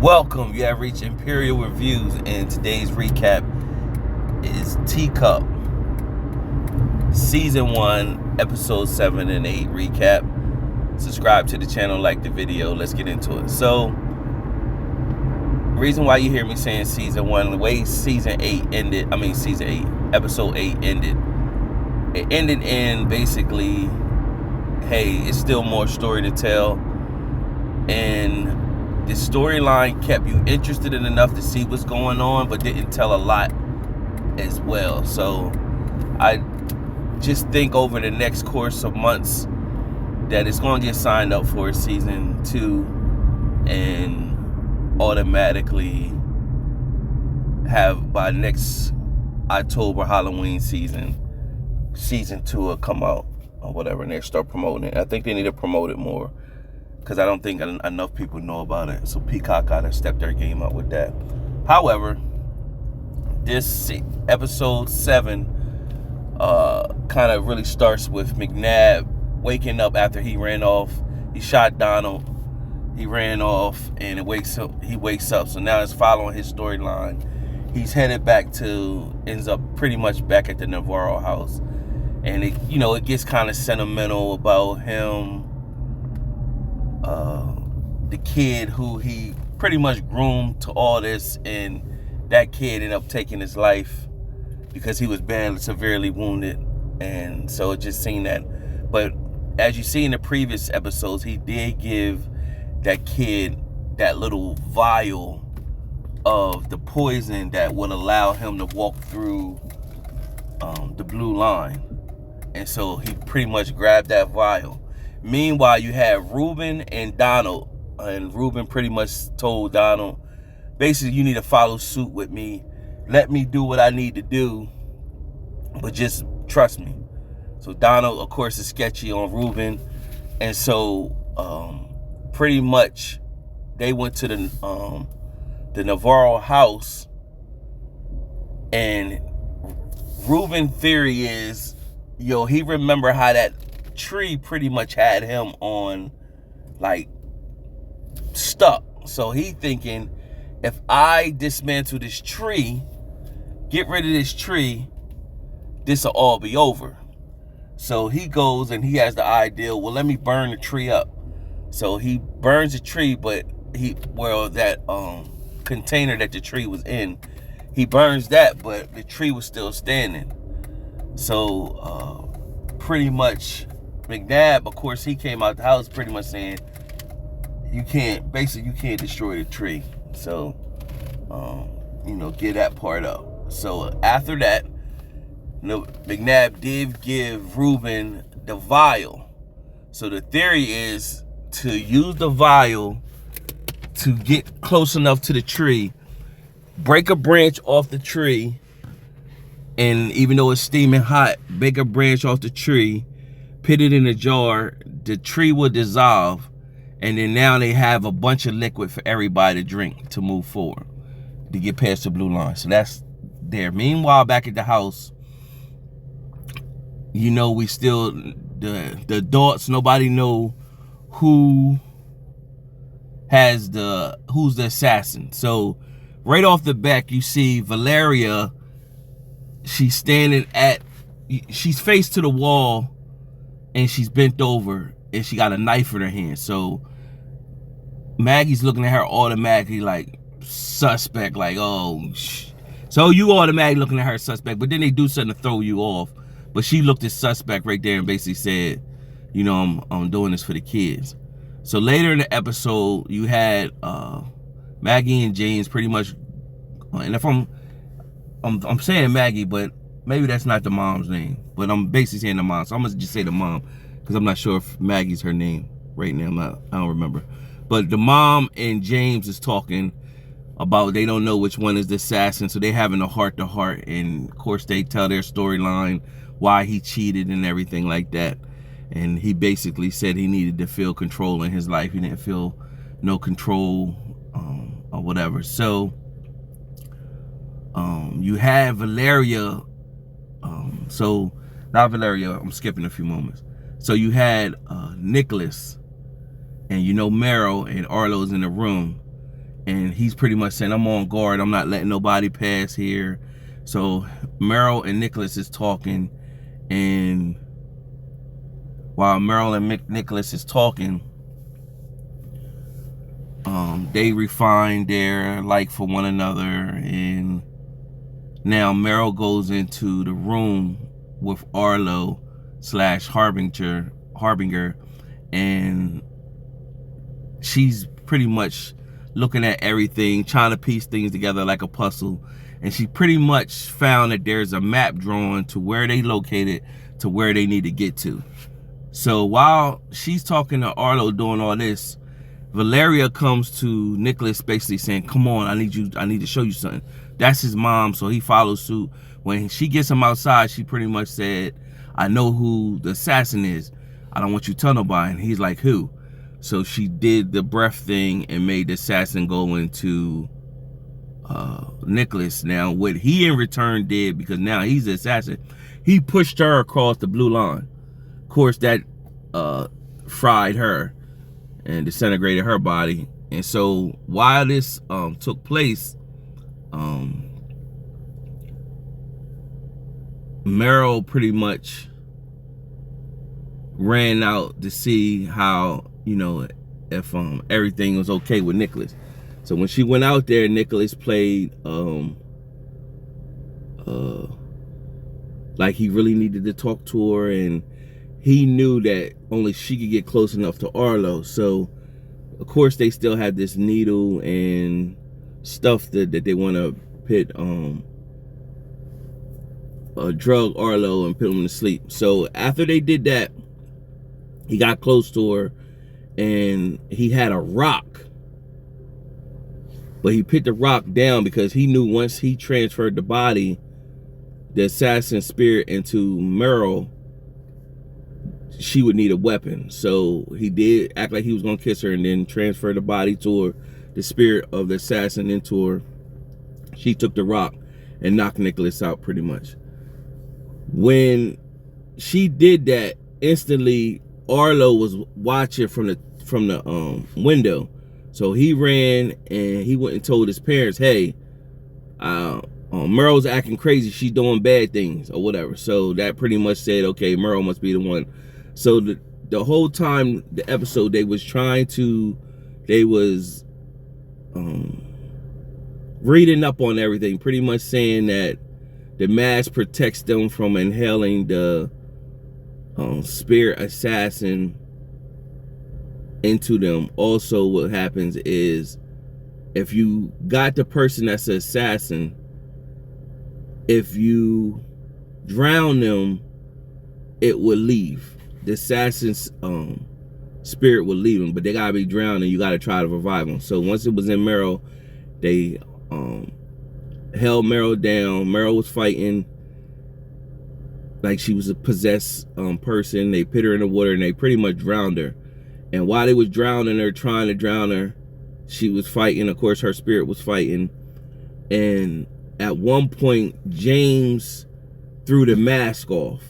Welcome, you have reached Imperial Reviews, and today's recap is Teacup, Season 1, Episode 7 and 8 recap. Subscribe to the channel, like the video, let's get into it. So, the reason why you hear me saying Season 1, the way Season 8 ended, Episode 8 ended, it ended in basically, hey, it's still more story to tell, and the storyline kept you interested in enough to see what's going on, but didn't tell a lot as well. So I just think over the next course of months that it's going to get signed up for season 2 and automatically have by next October Halloween season 2 will come out or whatever, and they start promoting it. I think they need to promote it more, because I don't think enough people know about it. So Peacock got to step their game up with that. However, this episode 7 kind of really starts with McNabb waking up after he ran off. He shot Donald. He ran off, and he wakes up. So now it's following his storyline. He's headed ends up pretty much back at the Navarro house. And it gets kind of sentimental about him. The kid who he pretty much groomed to all this, and that kid ended up taking his life because he was badly severely wounded. And so it just seen that. But as you see in the previous episodes, he did give that kid that little vial of the poison that would allow him to walk through the blue line. And so he pretty much grabbed that vial. Meanwhile, you have Ruben and Donald, and Ruben pretty much told Donald, basically, you need to follow suit with me. Let me do what I need to do, but just trust me. So Donald, of course, is sketchy on Ruben, and so pretty much they went to the Navarro house, and Ruben's theory is, he remember how that tree pretty much had him on, like, stuck. So he thinking, if I dismantle this tree, get rid of this tree, this'll all be over. So he goes and he has the idea, well, let me burn the tree up. So he burns the tree, but that container that the tree was in, he burns that, but the tree was still standing. So pretty much McNabb, of course, he came out the house pretty much saying, you can't destroy the tree. So, get that part up. So after that, McNabb did give Ruben the vial. So the theory is to use the vial to get close enough to the tree, break a branch off the tree, and even though it's steaming hot, break a branch off the tree, put it in a jar, the tree will dissolve, and then now they have a bunch of liquid for everybody to drink to move forward, to get past the blue line. So that's there. Meanwhile, back at the house, we still, the adults, nobody know who's the assassin. So right off the back, you see Valeria, she's faced to the wall, and she's bent over, and she got a knife in her hand. So Maggie's looking at her automatically like suspect, like, so you automatically looking at her suspect, but then they do something to throw you off. But she looked at suspect right there and basically said, I'm doing this for the kids. So later in the episode, you had Maggie and James pretty much, and if I'm saying Maggie, but maybe that's not the mom's name, but I'm basically saying the mom. So I'm gonna just say the mom, because I'm not sure if Maggie's her name right now. I don't remember. But the mom and James is talking about they don't know which one is the assassin, so they having a heart-to-heart, and of course they tell their storyline, why he cheated and everything like that. And he basically said he needed to feel control in his life. He didn't feel no control or whatever. So you have Valeria. So not Valeria, I'm skipping a few moments. So you had Nicholas, and Meryl and Arlo's in the room, And he's pretty much saying, I'm on guard. I'm not letting nobody pass here. So Meryl and Nicholas is talking. And while Meryl and Nicholas is talking, they refine their like for one another. And now Meryl goes into the room with Arlo / Harbinger, and she's pretty much looking at everything, trying to piece things together like a puzzle. And she pretty much found that there's a map drawn to where they located to where they need to get to. So while she's talking to Arlo doing all this, Valeria comes to Nicholas basically saying, come on, I need to show you something. That's his mom, so he follows suit. When she gets him outside, she pretty much said, I know who the assassin is. I don't want you to tell nobody. And he's like, who? So she did the breath thing and made the assassin go into Nicholas. Now, what he in return did, because now he's the assassin, he pushed her across the blue line. Of course, that fried her and disintegrated her body. And so while this took place, Meryl pretty much ran out to see how, if everything was okay with Nicholas. So when she went out there, Nicholas played like he really needed to talk to her, and he knew that only she could get close enough to Arlo. So of course they still had this needle and stuff that they want to put drug Arlo and put him to sleep. So after they did that, he got close to her and he had a rock, but he put the rock down because he knew once he transferred the body, the assassin spirit, into Meryl, she would need a weapon. So he did act like he was gonna kiss her and then transfer the body to her, the spirit of the assassin into her. She took the rock and knocked Nicholas out pretty much. When she did that, instantly Arlo was watching from the window. So he ran and he went and told his parents, hey, Meryl's acting crazy, she's doing bad things or whatever. So that pretty much said, okay, Meryl must be the one. So the whole time, the episode, they was reading up on everything, pretty much saying that the mask protects them from inhaling the spirit assassin into them. Also, what happens is, if you got the person that's an assassin, if you drown them, it will leave. The assassin's spirit will leave them, but they gotta be drowned and you gotta try to revive them. So once it was in Meryl, they held Meryl down. Meryl was fighting like she was a possessed person. They put her in the water and they pretty much drowned her. And while they was drowning her, trying to drown her, she was fighting. Of course, her spirit was fighting. And at one point, James threw the mask off.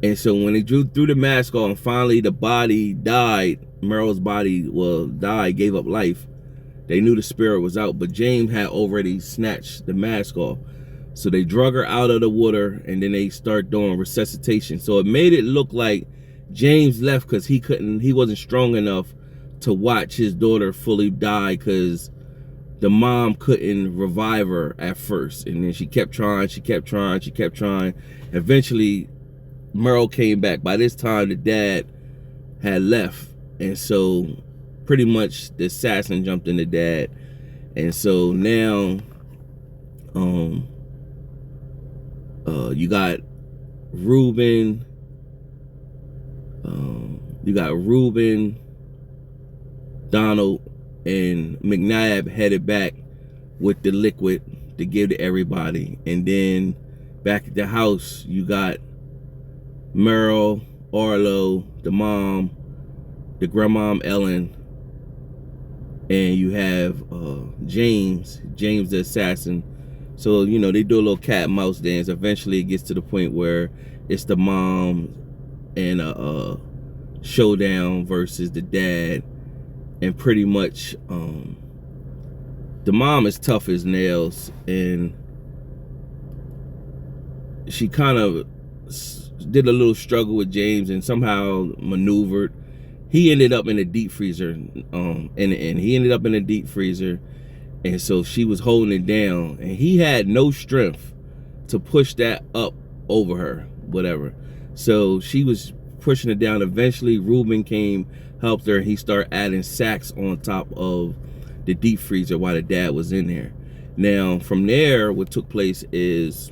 And so when they threw the mask off, and finally the body died, Meryl's body died, gave up life, they knew the spirit was out. But James had already snatched the mask off. So they drug her out of the water, and then they start doing resuscitation. So it made it look like James left because he wasn't strong enough to watch his daughter fully die, because the mom couldn't revive her at first. And then she kept trying. Eventually, Meryl came back. By this time, the dad had left. And so pretty much the assassin jumped in the dad. And so now you got Ruben, Donald, and McNabb headed back with the liquid to give to everybody. And then back at the house, you got Meryl, Arlo, the mom, the grandmom Ellen, and you have James the assassin. So, they do a little cat and mouse dance. Eventually it gets to the point where it's the mom and a showdown versus the dad. And pretty much the mom is tough as nails, and she kind of did a little struggle with James and somehow maneuvered. He ended up in a deep freezer, and he ended up in a deep freezer, and so she was holding it down, and he had no strength to push that up over her, whatever. So she was pushing it down. Eventually, Ruben came, helped her, and he started adding sacks on top of the deep freezer while the dad was in there. Now, from there, what took place is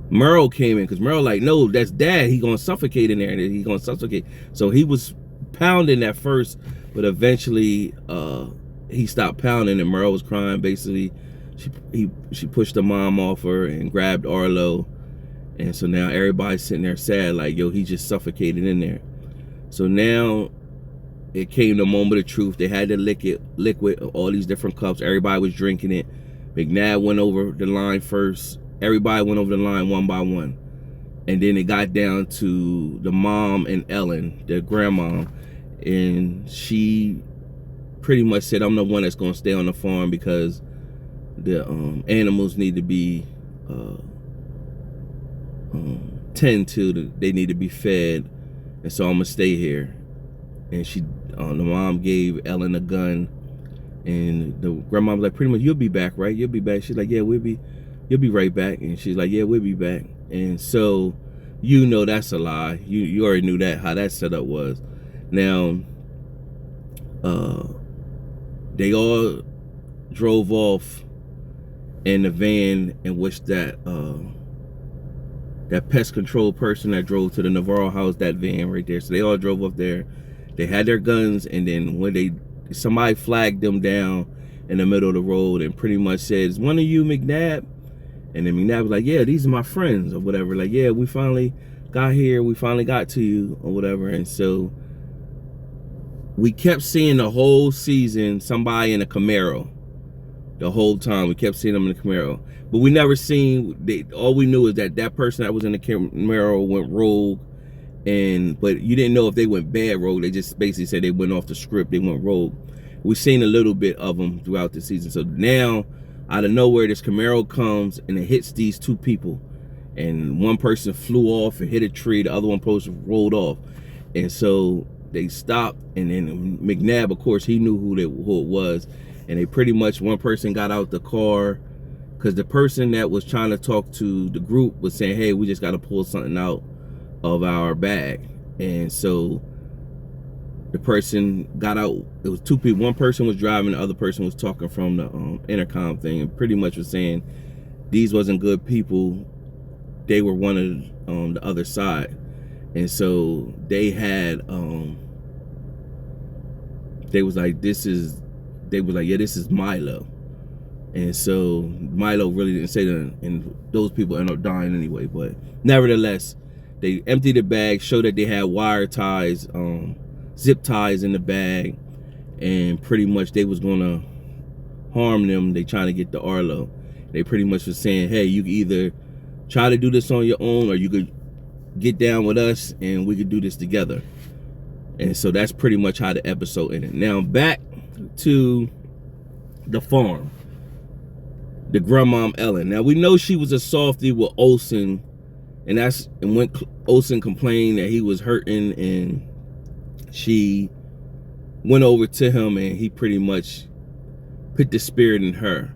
Merle came in, because Merle like, no, that's dad. He gonna suffocate in there, and he gonna suffocate. So he was pounding at first, but eventually he stopped pounding, and Merle was crying. Basically, she pushed the mom off her and grabbed Arlo, and so now everybody's sitting there sad, like, yo, he just suffocated in there. So now it came the moment of truth. They had the liquid, all these different cups. Everybody was drinking it. McNabb went over the line first. Everybody went over the line one by one. And then it got down to the mom and Ellen, the grandma. And she pretty much said, I'm the one that's going to stay on the farm because the animals need to be tend to. They need to be fed. And so I'm going to stay here. And the mom gave Ellen a gun, and the grandma was like, pretty much, you'll be back, right? You'll be back. She's like, yeah, you'll be right back. And she's like, yeah, we'll be back. And so, you know, that's a lie. You already knew that, how that setup was. Now, they all drove off in the van in which that pest control person that drove to the Navarro house, that van right there. So they all drove up there. They had their guns, and then when somebody flagged them down in the middle of the road and pretty much said, is one of you McNabb? And then McNabb was like, yeah, these are my friends, or whatever. Like, yeah, we finally got here. We finally got to you, or whatever. And so we kept seeing the whole season somebody in a Camaro. The whole time we kept seeing them in the Camaro. But we never seen, all we knew is that person that was in the Camaro went rogue. But you didn't know if they went bad rogue. They just basically said they went off the script. They went rogue. We've seen a little bit of them throughout the season. So now, out of nowhere, this Camaro comes and it hits these two people. And one person flew off and hit a tree. The other one person rolled off. And so they stopped. And then McNabb, of course, he knew who it was. And they pretty much, one person got out the car, because the person that was trying to talk to the group was saying, hey, we just got to pull something out of our bag. And so the person got out. It was two people. One person was driving, the other person was talking from the intercom thing, and pretty much was saying these wasn't good people. They were one of the other side. And so they had they was like, yeah, this is Milo. And so Milo really didn't say that, and those people ended up dying anyway. But nevertheless, they emptied the bag, showed that they had wire ties, zip ties in the bag, and pretty much they was gonna harm them. They trying to get the Arlo. They pretty much was saying, hey, you can either try to do this on your own, or you could get down with us and we could do this together. And so that's pretty much how the episode ended. Now back to the farm. The grandmom Ellen. Now we know she was a softie with Olsen, and when Olsen complained that he was hurting, and she went over to him, and he pretty much put the spirit in her.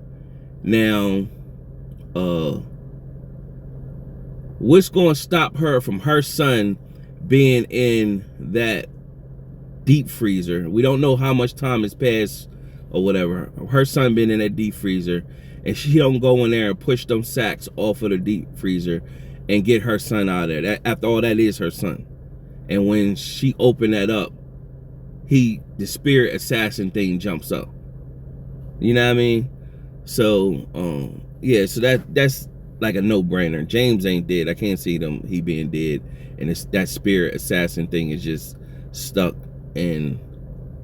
Now, what's going to stop her from her son being in that deep freezer? We don't know how much time has passed or whatever. Her son been in that deep freezer, and she don't go in there and push them sacks off of the deep freezer and get her son out of there. After all, that is her son. And when she opened that up, the spirit assassin thing jumps up. You know what I mean? So, yeah, so that's like a no-brainer. James ain't dead. I can't see he being dead. And that spirit assassin thing is just stuck in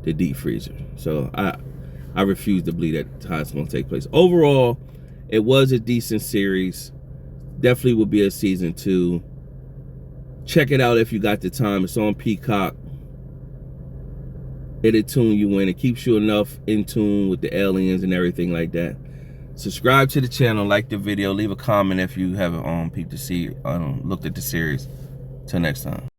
the deep freezer. So I refuse to believe that's how it's going to take place. Overall, it was a decent series. Definitely will be a season 2. Check it out if you got the time. It's on Peacock. It'll tune you in. It keeps you enough in tune with the aliens and everything like that. Subscribe to the channel, like the video, leave a comment if you haven't peeped the looked at the series. Till next time.